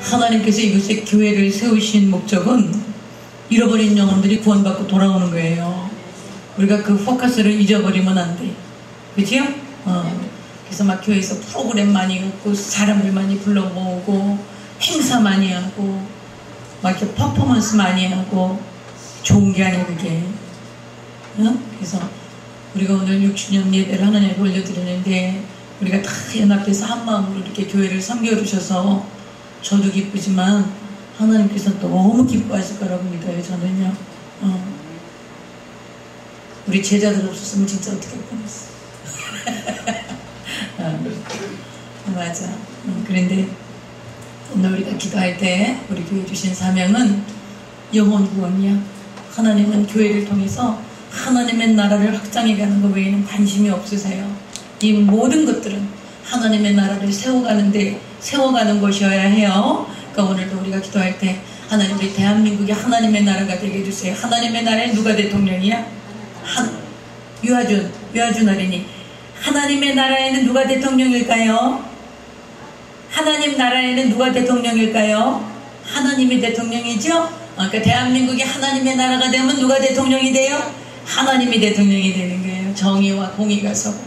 하나님께서 이곳에 교회를 세우신 목적은 잃어버린 영혼들이 구원받고 돌아오는 거예요. 우리가 그 포커스를 잊어버리면 안 돼. 그죠? 그래서 막 교회에서 프로그램 많이 갖고 사람들 많이 불러 모으고 행사 많이 하고 막 이렇게 퍼포먼스 많이 하고 좋은 게 아니야 그게. 그래서 우리가 오늘 6주년 예배를 하나님께 올려드리는데 우리가 다 연합해서 한마음으로 이렇게 교회를 섬겨주셔서 저도 기쁘지만 하나님께서 너무 기뻐하실 거라고 믿어요. 저는요. 우리 제자들 없었으면 진짜 어떻게 할 뻔했어. 맞아. 그런데 오늘 우리가 기도할 때 우리 교회 주신 사명은 영혼 구원이야. 하나님은 교회를 통해서 하나님의 나라를 확장해가는 것 외에는 관심이 없으세요. 이 모든 것들은 하나님의 나라를 세워가는 것이어야 해요. 그러니까 오늘도 우리가 기도할 때 하나님 우리 대한민국이 하나님의 나라가 되게 해주세요. 하나님의 나라에 누가 대통령이야? 유아준 어린이. 하나님의 나라에는 누가 대통령일까요? 하나님 나라에는 누가 대통령일까요? 하나님이 대통령이죠? 그러니까 대한민국이 하나님의 나라가 되면 누가 대통령이 돼요? 하나님이 대통령이 되는 거예요. 정의와 공의가 서고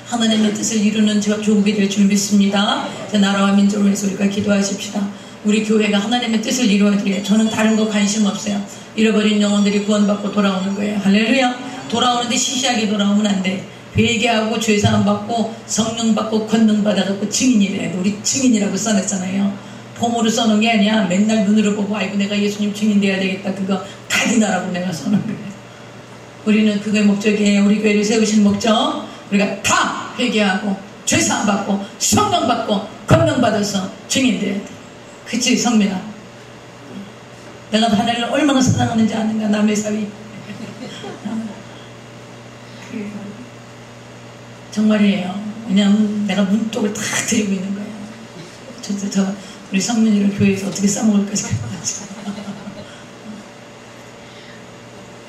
하나님의 뜻을 이루는 조국이 될 줄 믿습니다. 나라와 민족을 위해서 우리가 기도하십시다. 우리 교회가 하나님의 뜻을 이루어드려요. 저는 다른 거 관심 없어요. 잃어버린 영혼들이 구원받고 돌아오는 거예요. 할렐루야. 돌아오는데 시시하게 돌아오면 안 돼. 회개하고 죄사함 받고 성령 받고 권능 받아갖고 증인이래. 우리 증인이라고 써냈잖아요. 폼으로 써놓은 게 아니야. 맨날 눈으로 보고 아이고 내가 예수님 증인 돼야 되겠다. 그거 각인하라고 내가 써놓은 거예요. 우리는 그게 목적이에요. 우리 교회를 세우신 목적. 우리가 다 회개하고 죄사함 받고 성령 받고 권능 받아서 증인 돼야 돼. 그치 성민아? 내가 하나님을 얼마나 사랑하는지 아는가 남의 사위. 정말이에요. 왜냐하면 내가 문독을 다 드리고 있는 거예요. 저 우리 성민이를 교회에서 어떻게 써먹을까 생각하지.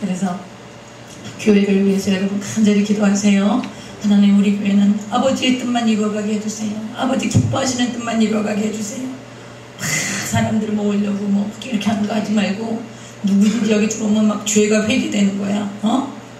그래서 교회를 위해서 여러분 간절히 기도하세요. 하나님 우리 교회는 아버지의 뜻만 이루어가게 해주세요. 아버지 기뻐하시는 뜻만 이루어가게 해주세요. 사람들 모으려고 뭐 이렇게 하는 거 하지 말고 누구든지 여기 들어오면 막 죄가 회개되는 거야.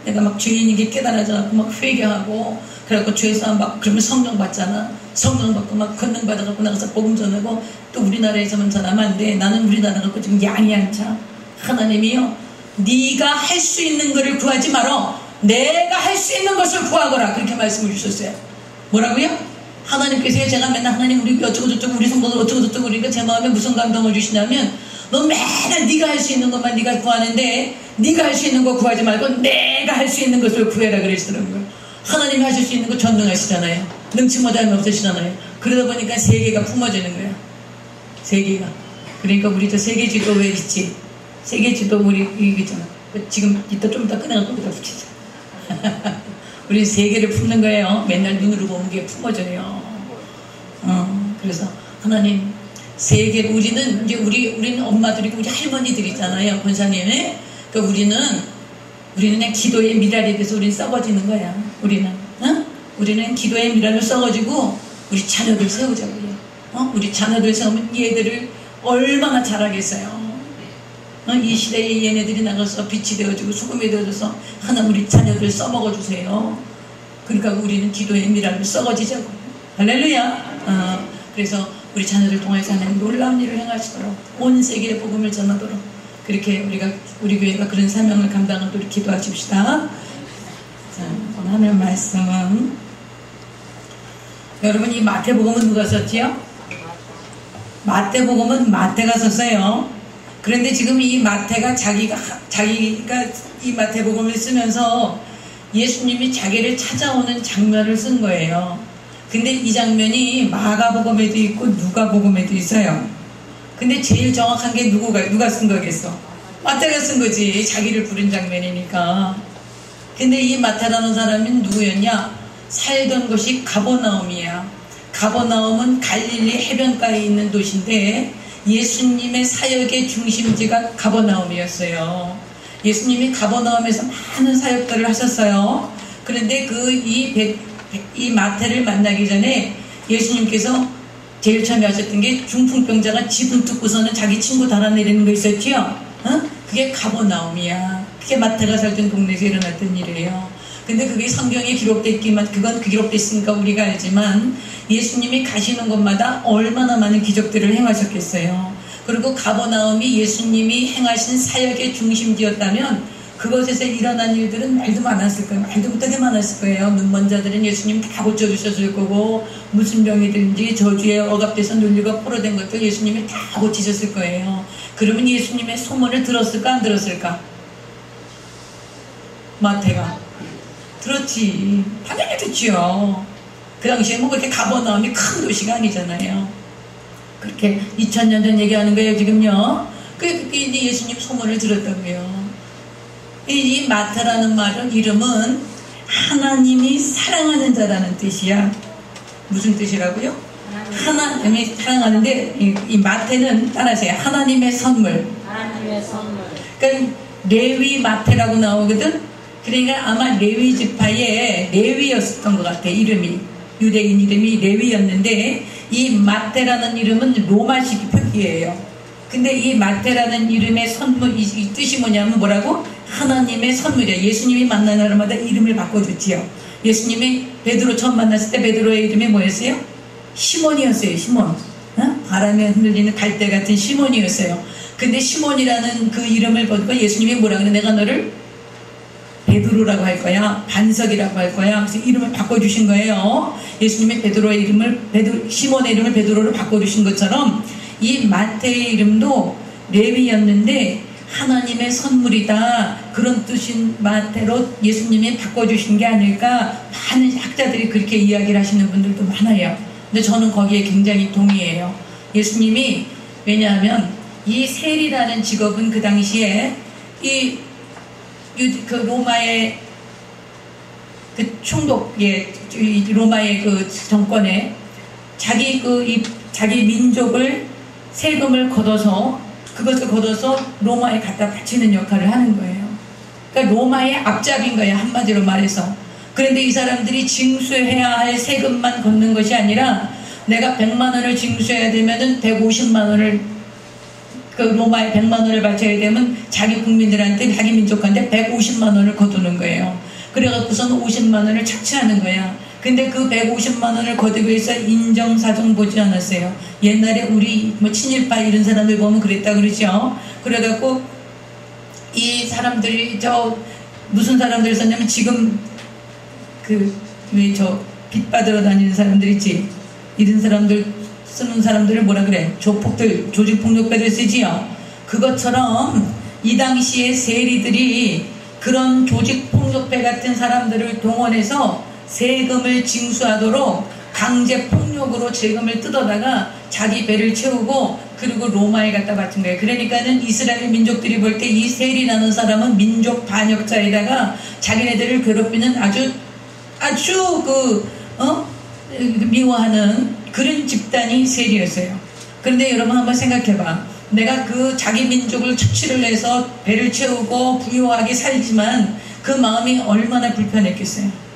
내가 막 죄인인 게 깨달아져갖고 막 회개하고 그래갖고 죄사함 받고 그러면 성령 받잖아. 성령 받고 막 권능 받아갖고 나가서 복음 전하고 또 우리나라에서만 전하면 안 돼. 나는 우리나라 갖고 지금 양이 안 차. 하나님이요 네가 할 수 있는 거를 구하지 말어. 내가 할 수 있는 것을 구하거라. 그렇게 말씀을 주셨어요. 뭐라고요? 하나님께서 제가 맨날 하나님 우리 어쩌고저쩌고 우리 성도들 어쩌고저쩌고 그러니까 제 마음에 무슨 감동을 주시냐면 너 맨날 네가 할 수 있는 것만 네가 구하는데 네가 할 수 있는 거 구하지 말고 내가 할 수 있는 것을 구해라 그러시더라고요. 하나님이 하실 수 있는 거 전능하시잖아요. 능치 못함이 없으시잖아요. 그러다 보니까 세계가 품어지는 거야. 세계가. 그러니까 우리도 세계지도 왜 있지? 세계지도 우리 이거 있잖아. 지금 이따 좀 이따 꺼내갖고 거기다 붙이자. 우리 세계를 품는 거예요. 맨날 눈으로 보는 게 품어져요. 그래서 하나님 세계 우리는 이제 우리는 엄마들이고 우리 할머니들이잖아요. 권사님이. 그러니까 우리는 그냥 기도의 미랄이 돼서 우리는 썩어지는 거야. 우리는 기도의 미랄로 썩어지고 우리 자녀들 세우자고요. 우리 자녀들 세우면 얘들을 얼마나 잘하겠어요. 이 시대에 얘네들이 나가서 빛이 되어주고 소금이 되어줘서 하나님 우리 자녀들 써먹어주세요. 그러니까 우리는 기도의 미랄로 썩어지자고. 할렐루야. 그래서 우리 자녀들 통해서 하나님 놀라운 일을 행하시도록 온 세계에 복음을 전하도록 그렇게 우리 교회가 그런 사명을 감당하도록 기도하십시다. 자, 오늘 하나님 말씀은 여러분 이 마태복음은 누가 썼지요? 마태복음은 마태가 썼어요. 그런데 지금 이 마태가 자기가 이 마태복음을 쓰면서 예수님이 자기를 찾아오는 장면을 쓴 거예요. 근데 이 장면이 마가복음에도 있고 누가복음에도 있어요. 근데 제일 정확한 게 누가 쓴 거겠어? 마태가 쓴 거지. 자기를 부른 장면이니까. 근데 이 마태라는 사람은 누구였냐? 살던 곳이 가버나움이야. 가버나움은 갈릴리 해변가에 있는 도시인데 예수님의 사역의 중심지가 가버나움이었어요. 예수님이 가버나움에서 많은 사역들을 하셨어요. 그런데 이 마태를 만나기 전에 예수님께서 제일 처음에 하셨던 게 중풍병자가 지붕 뚫고서는 자기 친구 달아내리는 거 있었지요? 그게 가버나움이야. 그게 마태가 살던 동네에서 일어났던 일이에요. 근데 그게 성경에 기록됐기만, 그건 기록됐으니까 우리가 알지만 예수님이 가시는 곳마다 얼마나 많은 기적들을 행하셨겠어요. 그리고 가버나움이 예수님이 행하신 사역의 중심지였다면 그것에서 일어난 일들은 말도 많았을 거예요. 말도 못하게 많았을 거예요. 눈먼 자들은 예수님 다 고쳐주셨을 거고, 무슨 병이든지 저주에 억압돼서 눌리고 포로된 것들 예수님이 다 고치셨을 거예요. 그러면 예수님의 소문을 들었을까 안 들었을까? 마태가 들었지. 당연히 듣지요. 그 당시에 뭐 그렇게 가버나움이 큰 도시가 아니잖아요. 그렇게 2000년 전 얘기하는 거예요 지금요. 그게 이제 예수님 소문을 들었다고요. 이 마태라는 말은, 이름은 하나님이 사랑하는 자라는 뜻이야. 무슨 뜻이라고요? 하나님이 사랑하는데, 이 마태는 따라하세요. 하나님의 선물. 하나님의 선물. 그러니까 레위 마태라고 나오거든. 그러니까 아마 레위 지파의 레위였던 것 같아. 이름이, 유대인 이름이 레위였는데, 이 마태라는 이름은 로마식 표기예요. 근데 이 마태라는 이름의 선물, 이 뜻이 뭐냐면 뭐라고? 하나님의 선물이야. 예수님이 만나는 사람마다 이름을 바꿔줬지요. 예수님이 베드로 처음 만났을 때 베드로의 이름이 뭐였어요? 시몬이었어요. 시몬. 바람에 흔들리는 갈대 같은 시몬이었어요. 근데 시몬이라는 그 이름을 보고 예수님이 뭐라 그래? 내가 너를 베드로라고 할 거야. 반석이라고 할 거야. 그래서 이름을 바꿔주신 거예요. 예수님이 베드로의 이름을, 시몬의 이름을 베드로로 바꿔주신 것처럼 이 마태의 이름도 레위였는데 하나님의 선물이다, 그런 뜻인 마태로 예수님이 바꿔주신 게 아닐까, 많은 학자들이 그렇게 이야기를 하시는 분들도 많아요. 근데 저는 거기에 굉장히 동의해요. 예수님이, 왜냐하면 이 세리라는 직업은 그 당시에 그 로마의 그 총독의, 로마의 그 정권에 자기 민족을 세금을 걷어서, 그것을 걷어서 로마에 갖다 바치는 역할을 하는 거예요. 그러니까 로마의 앞잡이인 거예요, 한마디로 말해서. 그런데 이 사람들이 징수해야 할 세금만 걷는 것이 아니라, 내가 100만 원을 징수해야 되면은 150만 원을, 그 로마에 100만 원을 바쳐야 되면 자기 국민들한테, 자기 민족한테 150만 원을 거두는 거예요. 그래갖고서는 50만 원을 착취하는 거야. 근데 그 150만 원을 거두기 위해서 인정사정 보지 않았어요. 옛날에 우리 뭐 친일파 이런 사람들 보면 그랬다 그러죠. 그래갖고 이 사람들이, 무슨 사람들 썼냐면, 지금 왜 빚 받으러 다니는 사람들 있지, 이런 사람들 쓰는 사람들을 뭐라 그래? 조폭들, 조직폭력배들 쓰지요. 그것처럼 이 당시에 세리들이 그런 조직폭력배 같은 사람들을 동원해서 세금을 징수하도록 강제 폭력으로 세금을 뜯어다가 자기 배를 채우고, 그리고 로마에 갖다 바친 거예요. 그러니까는 이스라엘 민족들이 볼 때 이 세리라는 사람은 민족 반역자에다가 자기네들을 괴롭히는 아주 미워하는 그런 집단이 세리였어요. 그런데 여러분 한번 생각해봐. 내가 그 자기 민족을 착취를 해서 배를 채우고 부유하게 살지만 그 마음이 얼마나 불편했겠어요.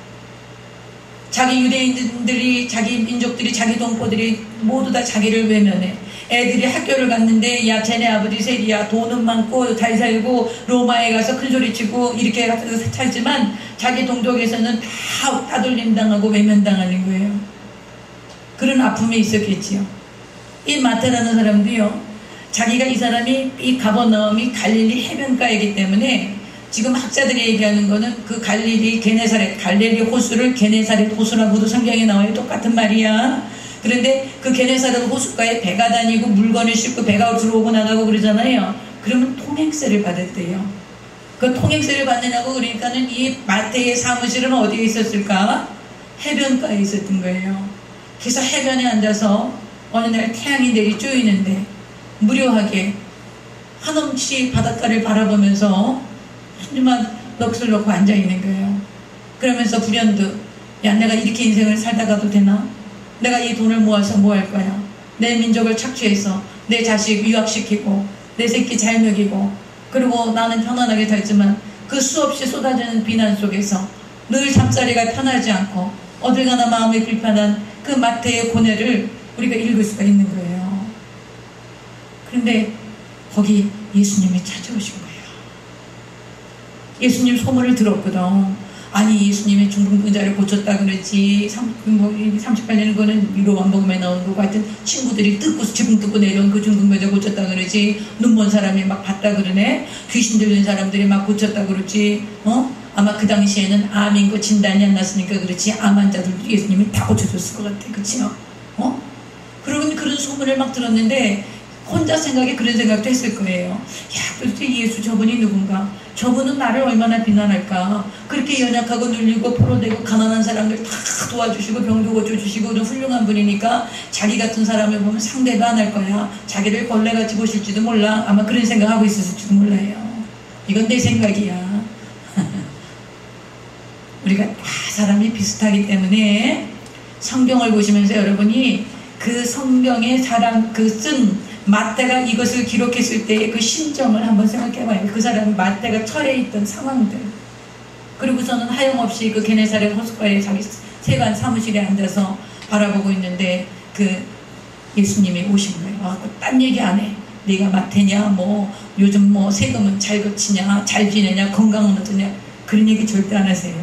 자기 유대인들이, 자기 민족들이, 자기 동포들이 모두 다 자기를 외면해. 애들이 학교를 갔는데, 야 쟤네 아버지 세리야, 돈은 많고 잘 살고 로마에 가서 큰소리치고 이렇게 살지만 자기 동족에서는 다 따돌림 당하고 외면당하는 거예요. 그런 아픔이 있었겠지요. 이 마태라는 사람도요, 자기가, 이 사람이, 이 가버나움이 갈릴리 해변가이기 때문에 지금 학자들이 얘기하는 거는 그 갈릴리 호수를 게네사렛 호수라고도 성경에 나와요. 똑같은 말이야. 그런데 그 게네사렛 호수가에 배가 다니고 물건을 싣고 배가 들어오고 나가고 그러잖아요. 그러면 통행세를 받았대요. 그 통행세를 받느냐고, 그러니까는 이 마태의 사무실은 어디에 있었을까? 해변가에 있었던 거예요. 그래서 해변에 앉아서 어느 날 태양이 내리 쪼이는데 무료하게 한없이 바닷가를 바라보면서 한주만 넋을 놓고 앉아있는 거예요. 그러면서 불현듯, 야 내가 이렇게 인생을 살다가도 되나? 내가 이 돈을 모아서 뭐 할 거야? 내 민족을 착취해서 내 자식 유학시키고 내 새끼 잘 먹이고, 그리고 나는 편안하게 살지만 그 수없이 쏟아지는 비난 속에서 늘 잠자리가 편하지 않고 어딜 가나 마음이 불편한 그 마태의 고뇌를 우리가 읽을 수가 있는 거예요. 그런데 거기 예수님이 찾아오신 거예요. 예수님 소문을 들었거든. 아니 예수님이 중풍병자를 고쳤다 그러지 38년 거는 위로만복음에 나오는 거고 하여튼 친구들이 지붕 뜯고 내려온 그 중풍병자 고쳤다 그러지 눈 먼 사람이 막 봤다 그러네. 귀신 들린 사람들이 막 고쳤다 그러지. 아마 그 당시에는 암인 거 진단이 안 났으니까 그렇지 암 환자들도 예수님이 다 고쳐줬을 것 같아. 그치요? 그러고 그런 소문을 막 들었는데 혼자 생각에 그런 생각도 했을 거예요. 야, 도대체 예수 저분이 누군가? 저분은 나를 얼마나 비난할까? 그렇게 연약하고 눌리고 포로되고 가난한 사람들 다 도와주시고 병도 고쳐주시고 훌륭한 분이니까 자기 같은 사람을 보면 상대도 안 할 거야. 자기를 벌레같이 보실지도 몰라. 아마 그런 생각하고 있었을지도 몰라요. 이건 내 생각이야. 우리가 다 사람이 비슷하기 때문에 성경을 보시면서 여러분이 그 성경의 사람 쓴 마태가 이것을 기록했을 때의 그 심정을 한번 생각해봐요. 그 사람이 마태가 처해 있던 상황들. 그리고서는 하염없이 그 게네사렛 호숫가에 자기 세관 사무실에 앉아서 바라보고 있는데 그 예수님이 오신 거예요. 딴 얘기 안 해. 네가 마태냐, 요즘 세금은 잘 거치냐, 잘 지내냐, 건강은 어떠냐. 그런 얘기 절대 안 하세요.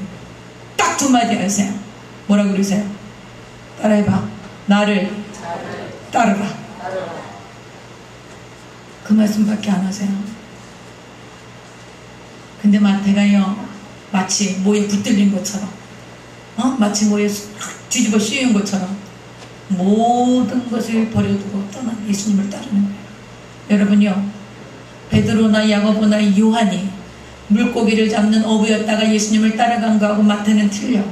딱 두 마디 하세요. 뭐라 그러세요? 따라해봐. 나를 따르라. 그 말씀밖에 안 하세요. 근데 마태가요, 마치 모에 붙들린 것처럼, 마치 모에 뒤집어 씌운 것처럼 모든 것을 버려두고 떠난 예수님을 따르는 거예요. 여러분요, 베드로나 야고보나 요한이 물고기를 잡는 어부였다가 예수님을 따라간 거하고 마태는 틀려.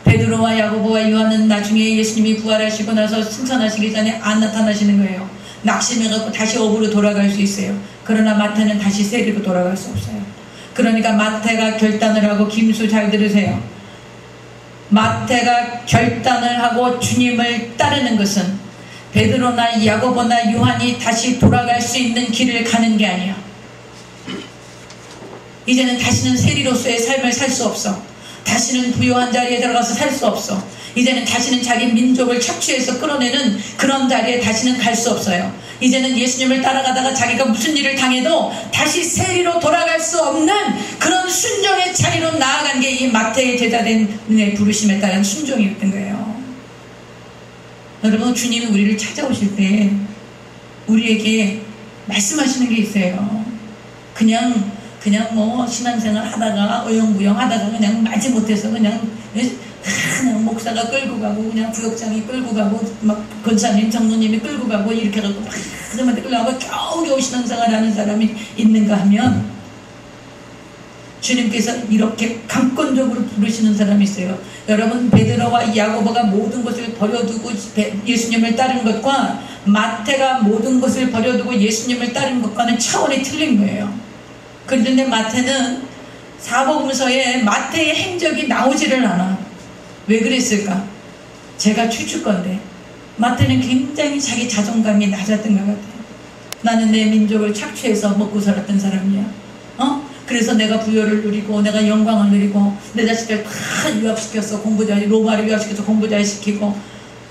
베드로와 야고보와 요한은 나중에 예수님이 부활하시고 나서 승천하시기 전에 안 나타나시는 거예요. 낙심해갖고 다시 어부로 돌아갈 수 있어요. 그러나 마태는 다시 세리로 돌아갈 수 없어요. 그러니까 마태가 결단을 하고, 김수 잘 들으세요. 마태가 결단을 하고 주님을 따르는 것은 베드로나 야고보나 요한이 다시 돌아갈 수 있는 길을 가는 게 아니야. 이제는 다시는 세리로서의 삶을 살 수 없어. 다시는 부요한 자리에 들어가서 살 수 없어. 이제는 다시는 자기 민족을 착취해서 끌어내는 그런 자리에 다시는 갈 수 없어요. 이제는 예수님을 따라가다가 자기가 무슨 일을 당해도 다시 세리로 돌아갈 수 없는 그런 순종의 자리로 나아간 게 이 마태의 제자된 부르심에 따른 순종이었던 거예요. 여러분, 주님이 우리를 찾아오실 때 우리에게 말씀하시는 게 있어요. 그냥 신앙생활 하다가 어영부영 하다가 그냥 마지못해서 그냥 목사가 끌고 가고 그냥 부역장이 끌고 가고 막 권사님 장로님이 끌고 가고 이렇게 해갖고 막 그들한테 끌고 가고 겨우겨우 신앙생활 하는 사람이 있는가 하면 주님께서 이렇게 강권적으로 부르시는 사람이 있어요. 여러분, 베드로와 야고보가 모든 것을 버려두고 예수님을 따른 것과 마태가 모든 것을 버려두고 예수님을 따른 것과는 차원이 틀린 거예요. 그런데 마태는 사복음서에 마태의 행적이 나오지를 않아. 왜 그랬을까? 제가 추측건데 마태는 굉장히 자기 자존감이 낮았던 것 같아요. 나는 내 민족을 착취해서 먹고 살았던 사람이야. 그래서 내가 부여를 누리고 내가 영광을 누리고 내 자식들 다 유학시켜서 로마를 유학시켜서 공부 잘 시키고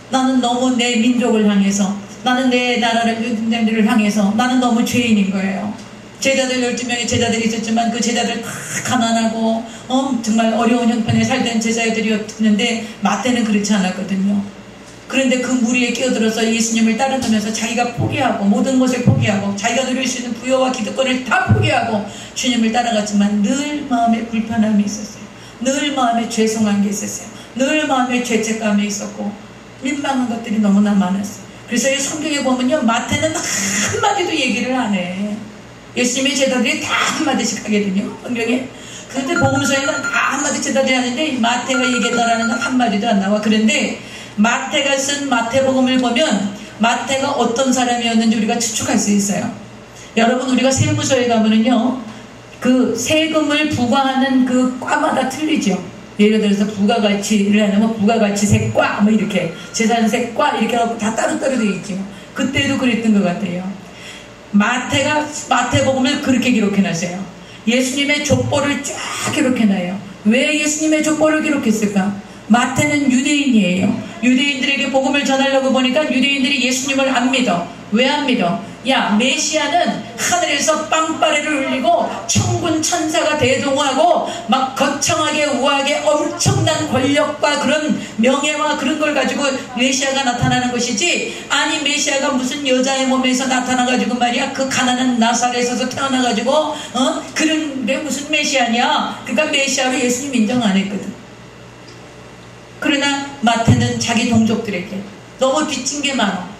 나는 너무 내 민족을 향해서 나는 내 나라를 향해서 나는 너무 죄인인 거예요. 제자들 12명의 제자들이 있었지만 그 제자들 다 가난하고 정말 어려운 형편에 살던 제자들이었는데 마태는 그렇지 않았거든요. 그런데 그 무리에 끼어들어서 예수님을 따르면서 자기가 포기하고 모든 것을 포기하고 자기가 누릴 수 있는 부여와 기득권을 다 포기하고 주님을 따라갔지만 늘 마음에 불편함이 있었어요. 늘 마음에 죄송한 게 있었어요. 늘 마음에 죄책감이 있었고 민망한 것들이 너무나 많았어요. 그래서 이 성경에 보면요, 마태는 한마디도 얘기를 안 해. 예수님의 제자들이 다 한마디씩 하거든요, 성경에. 그런데 복음서에는 다 한마디 제자들이 하는데 마태가 얘기했다라는 건 한마디도 안 나와. 그런데 마태가 쓴 마태복음을 보면 마태가 어떤 사람이었는지 우리가 추측할 수 있어요. 여러분, 우리가 세무서에 가면은요, 그 세금을 부과하는 그 과마다 틀리죠. 예를 들어서 부가가치를 하려면 부가가치세과 이렇게 재산세과 이렇게 하고 다 따로따로 되어 있죠. 그때도 그랬던 것 같아요. 마태가 마태복음을 그렇게 기록해놨어요. 예수님의 족보를 쫙 기록해놔요. 왜 예수님의 족보를 기록했을까? 마태는 유대인이에요. 유대인들에게 복음을 전하려고 보니까 유대인들이 예수님을 안 믿어. 왜 안 믿어? 야, 메시아는 하늘에서 빵빠레를 울리고 천군 천사가 대동하고 막 거창하게 우아하게 엄청난 권력과 그런 명예와 그런 걸 가지고 메시아가 나타나는 것이지, 아니 메시아가 무슨 여자의 몸에서 나타나가지고 말이야, 그 가난한 나사렛에서 태어나가지고 그런데 무슨 메시아냐. 그러니까 메시아로 예수님 인정 안 했거든. 그러나 마태는 자기 동족들에게 너무 빚진 게 많아.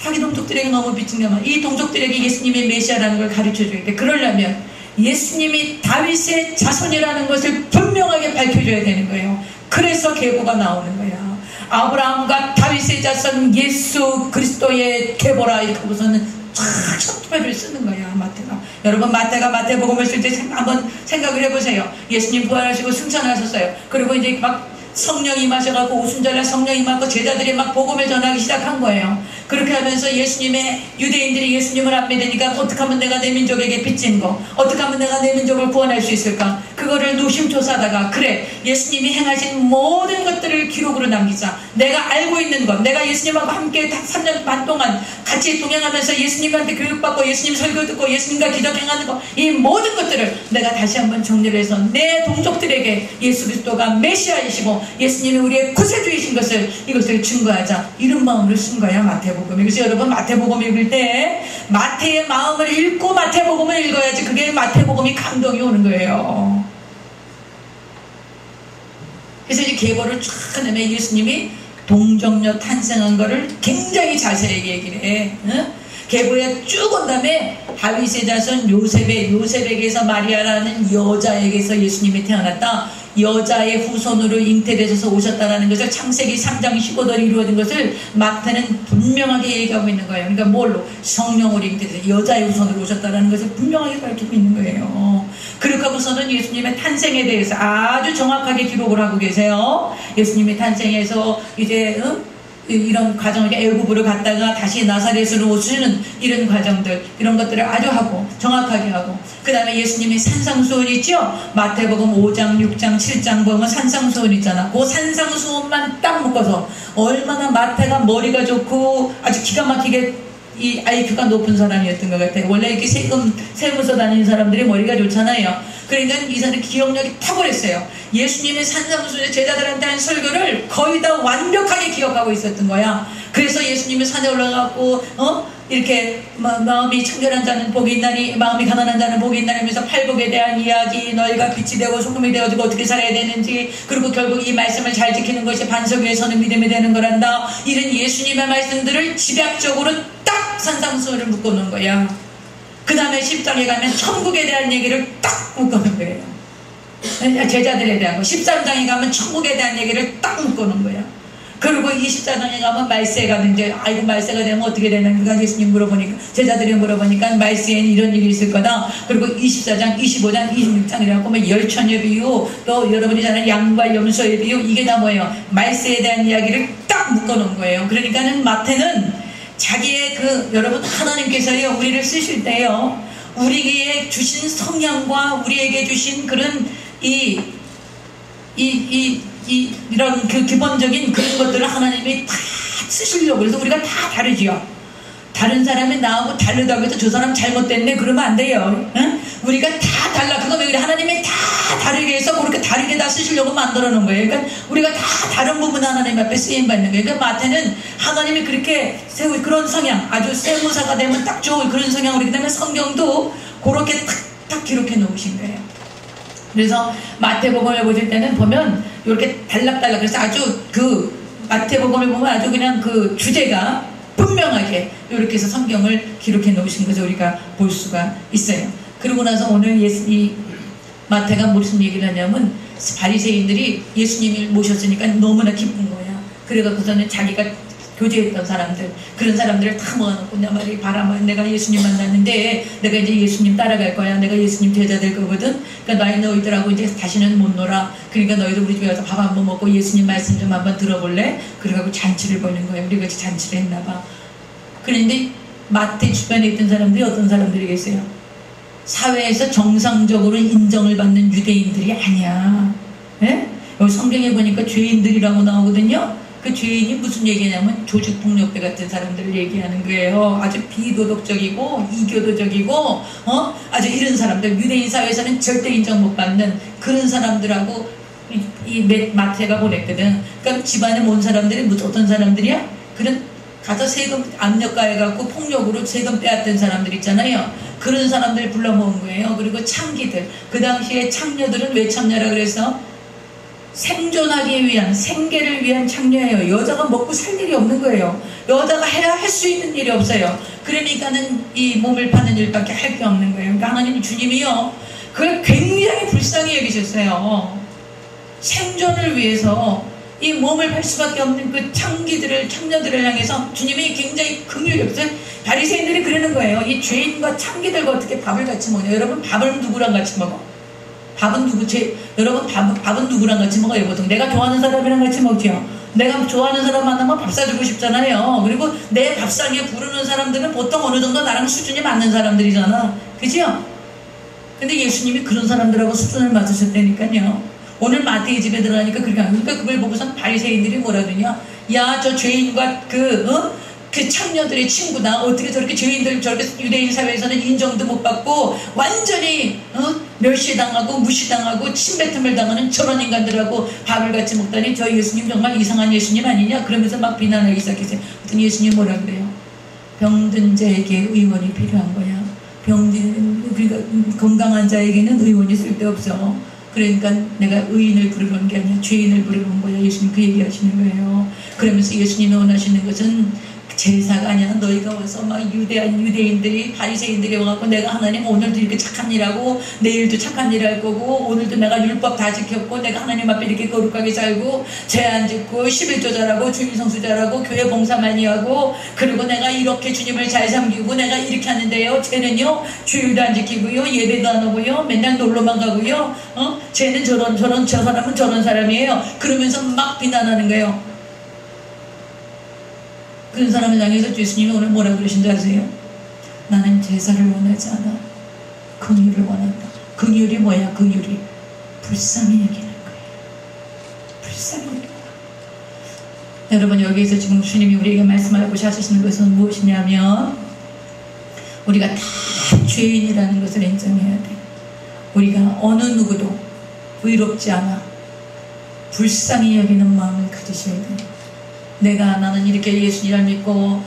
자기 동족들에게 너무 빚진 게 많아. 이 동족들에게 예수님의 메시아라는 걸 가르쳐줘야 돼. 그러려면 예수님이 다윗의 자손이라는 것을 분명하게 밝혀줘야 되는 거예요. 그래서 계보가 나오는 거야. 아브라함과 다윗의 자손 예수 그리스도의 계보라 이렇게 하고서는 쫙 셔투표를 쓰는 거야, 마태가. 여러분, 마태가 마태복음을 쓸 때 한번 생각을 해보세요. 예수님 부활하시고 승천하셨어요. 그리고 이제 막 성령이 임하셔갖고 오순절에 성령이 임하고 제자들이 막 복음을 전하기 시작한 거예요. 그렇게 하면서 유대인들이 예수님을 안 믿으니까 어떻게 하면 내가 내 민족에게 빚진 거, 어떻게 하면 내가 내 민족을 구원할 수 있을까, 그거를 노심초사하다가 그래, 예수님이 행하신 모든 것들을 기록으로 남기자. 내가 알고 있는 것, 내가 예수님하고 함께 3년 반 동안 같이 동행하면서 예수님한테 교육받고 예수님 설교 듣고 예수님과 기적 행하는 거, 이 모든 것들을 내가 다시 한번 정리를 해서 내 동족들에게 예수 그리스도가 메시아이시고 예수님이 우리의 구세주이신 것을, 이것을 증거하자. 이런 마음으로 쓴 거야, 마태복음. 그래서 여러분, 마태복음 읽을 때 마태의 마음을 읽고 마태복음을 읽어야지 그게 마태복음이 감동이 오는 거예요. 그래서 이제 계보를 쫙 하면 예수님이 동정녀 탄생한 거를 굉장히 자세하게 얘기를 해. 계보에 쭉 온 다음에 다윗의 자손 요셉에게서 마리아라는 여자에게서 예수님이 태어났다. 여자의 후손으로 잉태되셔서 오셨다는 것을 창세기 3장 15절에 이루어진 것을 마태는 분명하게 얘기하고 있는 거예요. 그러니까 뭘로? 성령으로 잉태돼서 여자의 후손으로 오셨다는 것을 분명하게 밝히고 있는 거예요. 그렇게 하고서는 예수님의 탄생에 대해서 아주 정확하게 기록을 하고 계세요. 예수님의 탄생에서 이제 이런 과정을 애굽으로 갔다가 다시 나사렛으로 오시는 이런 과정들, 이런 것들을 아주 하고 정확하게 하고, 그 다음에 예수님의 산상수훈 있죠? 마태복음 5장 6장 7장 보면 산상수훈 있잖아. 그 산상수훈만 딱 묶어서 얼마나 마태가 머리가 좋고 아주 기가 막히게 이 IQ가 높은 사람이었던 것 같아요. 원래 이렇게 세무서 다니는 사람들이 머리가 좋잖아요. 그러니까 이 사람의 기억력이 탁월했어요. 예수님의 산상수훈에 제자들한테 한 설교를 거의 다 완벽하게 기억하고 있었던 거야. 그래서 예수님이 산에 올라가고 이렇게 마음이 청결한 자는 복이 있나니 마음이 가난한 자는 복이 있나니 하면서 팔복에 대한 이야기, 너희가 빛이 되고 소금이 되어지고 어떻게 살아야 되는지, 그리고 결국 이 말씀을 잘 지키는 것이 반석 위에서는 믿음이 되는 거란다. 이런 예수님의 말씀들을 집약적으로 딱 산상수훈을 묶어놓은 거야. 그 다음에 10장에 가면 천국에 대한 얘기를 딱 묶어놓은 거예요. 제자들에 대한 거. 13장에 가면 천국에 대한 얘기를 딱 묶어놓은 거야. 그리고 24장에 가면 말세에 가는데, 아이고 말세가 되면 어떻게 되는가 예수님 물어보니까, 제자들이 물어보니까 말세엔 이런 일이 있을 거다. 그리고 24장, 25장, 26장이라고 하면 열천의 비유, 또 여러분이 잘 아는 양과 염소의 비유, 이게 다 뭐예요? 말세에 대한 이야기를 딱 묶어놓은 거예요. 그러니까는 마태는 자기의 여러분, 하나님께서요, 우리를 쓰실 때요, 우리에게 주신 성향과 우리에게 주신 그런 이런 기본적인 그런 것들을 하나님이 다 쓰시려고. 그래서 우리가 다 다르지요. 다른 사람이 나하고 다르다고 해서 저 사람 잘못됐네 그러면 안 돼요. 응? 우리가 다 달라. 그거 왜 그래? 하나님이 다 다르게 해서 그렇게 다르게 다 쓰시려고 만들어 놓은 거예요. 그러니까 우리가 다 다른 부분 하나님 앞에 쓰임 받는 거예요. 그러니까 마태는 하나님이 그렇게 세우 그런 성향, 아주 세무사가 되면 딱 좋은 그런 성향으로, 그렇기 때문에 성경도 그렇게 탁탁 기록해 놓으신 거예요. 그래서 마태복음을 보실 때는 보면 이렇게 달락달락, 그래서 아주 마태복음을 보면 아주 그냥 주제가 분명하게 이렇게 해서 성경을 기록해 놓으신 것을 우리가 볼 수가 있어요. 그러고 나서 오늘 이 마태가 무슨 얘기를 하냐면, 바리새인들이 예수님을 모셨으니까 너무나 기쁜 거야. 그래갖고서는 자기가 교제했던 사람들, 그런 사람들을 다 모아놓고, 내 말이 바람아, 내가 예수님 만났는데 내가 이제 예수님 따라갈 거야. 내가 예수님 제자 될 거거든. 그러니까 너희들하고 이제 다시는 못 놀아. 그러니까 너희들 우리 집에 가서 밥 한번 먹고 예수님 말씀 좀 한번 들어볼래? 그래갖고 잔치를 벌는 거예요. 우리 같이 잔치를 했나봐. 그런데 마태 주변에 있던 사람들이 어떤 사람들이겠어요? 사회에서 정상적으로 인정을 받는 유대인들이 아니야. 예? 여기 성경에 보니까 죄인들이라고 나오거든요. 그 죄인이 무슨 얘기냐면 조직폭력배 같은 사람들을 얘기하는 거예요. 아주 비도덕적이고 이교도적이고 아주 이런 사람들, 유대인 사회에서는 절대 인정 못 받는 그런 사람들하고 이 마태가 보냈거든. 그러니까 집안에 온 사람들이 어떤 사람들이야? 그런 가서 세금 압력 가해갖고 폭력으로 세금 빼앗던 사람들 있잖아요. 그런 사람들 불러 모은 거예요. 그리고 창기들, 그 당시에 창녀들은 왜 창녀라 그래서 생존하기 위한, 생계를 위한 창녀예요. 여자가 먹고 살 일이 없는 거예요. 여자가 해야 할 수 있는 일이 없어요. 그러니까는 이 몸을 파는 일밖에 할 게 없는 거예요. 그러니까 하나님 주님이요, 그걸 굉장히 불쌍히 여기셨어요. 생존을 위해서 이 몸을 팔 수밖에 없는 그 창녀들을 향해서 주님이 굉장히 긍휼이 없어요. 바리새인들이 그러는 거예요. 이 죄인과 창기들과 어떻게 밥을 같이 먹냐. 여러분, 밥을 누구랑 같이 먹어? 밥은 여러분, 밥은 누구랑 같이 먹어요? 보통 내가 좋아하는 사람이랑 같이 먹죠. 내가 좋아하는 사람 만나면 밥 사주고 싶잖아요. 그리고 내 밥상에 부르는 사람들은 보통 어느 정도 나랑 수준이 맞는 사람들이잖아. 그죠? 근데 예수님이 그런 사람들하고 수준을 맞으셨다니까요. 오늘 마태의 집에 들어가니까 그러니까 그걸 보고선 바리새인들이 뭐라 그러냐. 야, 저 죄인과 그 창녀들의 친구다. 어떻게 저렇게 죄인들 저렇게 유대인 사회에서는 인정도 못 받고 완전히 멸시당하고 무시당하고 침뱉음을 당하는 저런 인간들하고 밥을 같이 먹다니, 저 예수님 정말 이상한 예수님 아니냐? 그러면서 막 비난하기 시작했어요. 어떤 예수님 뭐라 그래요? 병든 자에게 의원이 필요한 거야. 그러니까 건강한 자에게는 의원이 쓸데없어. 그러니까 내가 의인을 부르는 게 아니라 죄인을 부르는 거야. 예수님 그 얘기하시는 거예요. 그러면서 예수님이 원하시는 것은 제사가 아니야. 너희가 와서 막 유대인들이 바리새인들이 와갖고 내가 하나님 오늘도 이렇게 착한 일하고 내일도 착한 일 할 거고 오늘도 내가 율법 다 지켰고 내가 하나님 앞에 이렇게 거룩하게 살고 죄 안 짓고 11조 잘하고 주일 성수 잘하고 교회 봉사 많이 하고 그리고 내가 이렇게 주님을 잘 섬기고 내가 이렇게 하는데요, 쟤는요 주일도 안 지키고요, 예배도 안 오고요, 맨날 놀러만 가고요, 쟤는 저 사람은 저런 사람이에요. 그러면서 막 비난하는 거예요. 그런 사람을 향해서 예수님이 오늘 뭐라 그러신 줄 아세요? 나는 제사를 원하지 않아. 긍휼을 원한다. 긍휼이 뭐야? 긍휼이 불쌍히 여기는 거예요. 불쌍히 여기는 거예요. 여러분, 여기에서 지금 주님이 우리에게 말씀하고 하시는 것은 무엇이냐면 우리가 다 죄인이라는 것을 인정해야 돼. 우리가 어느 누구도 의롭지 않아. 불쌍히 여기는 마음을 가지셔야 돼. 나는 이렇게 예수님을 믿고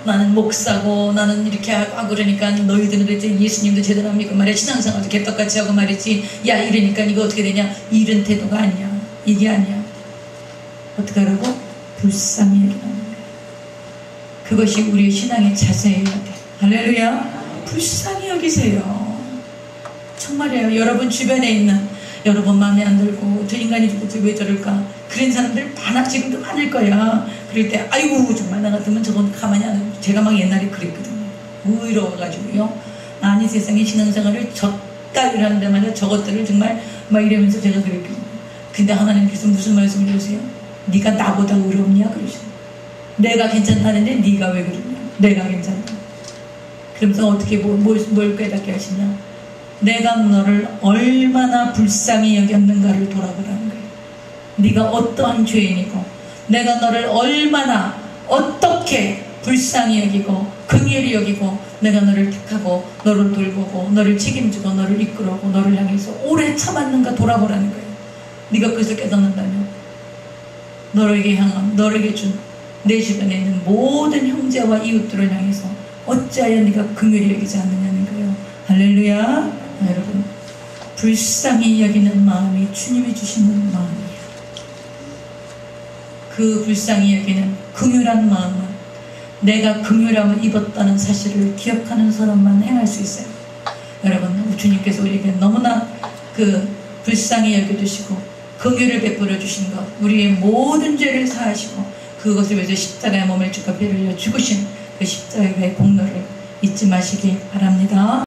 나는 목사고 나는 이렇게 하고 그러니까 너희들은 도대체 예수님도 제대로 안 믿고 말이야. 신앙생활도 개떡같이 하고 말이지. 야, 이러니까 이거 어떻게 되냐. 이런 태도가 아니야. 이게 아니야. 어떻게 하라고? 불쌍히 여기는 거야. 그것이 우리의 신앙의 자세여야 돼. 할렐루야. 불쌍히 여기세요. 정말이에요. 여러분 주변에 있는, 여러분 마음에 안 들고 저 인간이 도대체 왜 저럴까, 그런 사람들 지금도 많을 거야. 그럴 때 아이고 정말 나 같으면 저건 가만히 안 하고, 제가 막 옛날에 그랬거든요. 의로워가지고요. 아니 세상에 신앙생활을 저따위를 하는 데마다 저것들을 정말 막 이러면서 제가 그랬거든요. 근데 하나님께서 무슨 말씀을 주세요? 네가 나보다 의롭냐 그러시죠. 내가 괜찮다는데 네가 왜 그러냐. 내가 괜찮다. 그러면서 어떻게 뭘 깨닫게 하시냐. 내가 너를 얼마나 불쌍히 여겼는가를 돌아보라는 거예요. 네가 어떠한 죄인이고 내가 너를 얼마나 어떻게 불쌍히 여기고 긍휼히 여기고 내가 너를 택하고 너를 돌보고 너를 책임지고 너를 이끌어오고 너를 향해서 오래 참았는가 돌아보라는 거예요. 네가 그것을 깨닫는다면 너에게 향한, 너에게 준 내 주변에 있는 모든 형제와 이웃들을 향해서 어찌하여 네가 긍휼히 여기지 않느냐는 거예요. 할렐루야. 여러분, 불쌍히 여기는 마음이 주님이 주시는 마음이에요. 그 불쌍히 여기는 긍휼한 마음은 내가 긍휼함을 입었다는 사실을 기억하는 사람만 행할 수 있어요. 여러분, 주님께서 우리에게 너무나 그 불쌍히 여겨주시고 긍휼을 베풀어 주신 것, 우리의 모든 죄를 사하시고 그것을 위해서 십자가의 몸을 주가 배를 흘려 죽으신 그 십자가의 공로를 잊지 마시기 바랍니다.